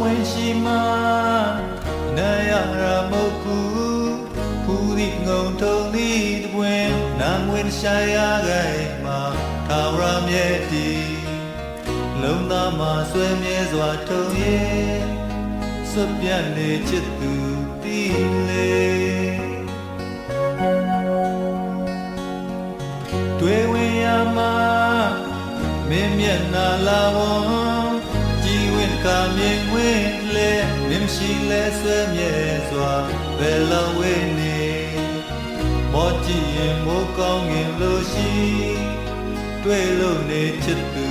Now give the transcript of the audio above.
ဝင်ရှိမှနာရရာမဟုတ်ဘူးဖူးသည့်ငုံထုံသည့်တပွင့်နာငွေရှာရခိုင်မှာထာဝရမြတ်တည်လုံးသားမှာဆွဲမြဲစွာထုံရဲ့စွတ်ပြတ်နေချစ်သူတည်လေတွေ့ဝင်ရမှာမင်းမျက်နှာလာဝံကြည်ဝင့်ကမြင်ဝင်လေမင်းရှိလဲဆွဲမြဲစွာဘယ်လောက်ဝေးနေမောကြည့်ရင်မိုးကောင်းငင်လို့ရှိတွေ့လို့နေချစ်သူ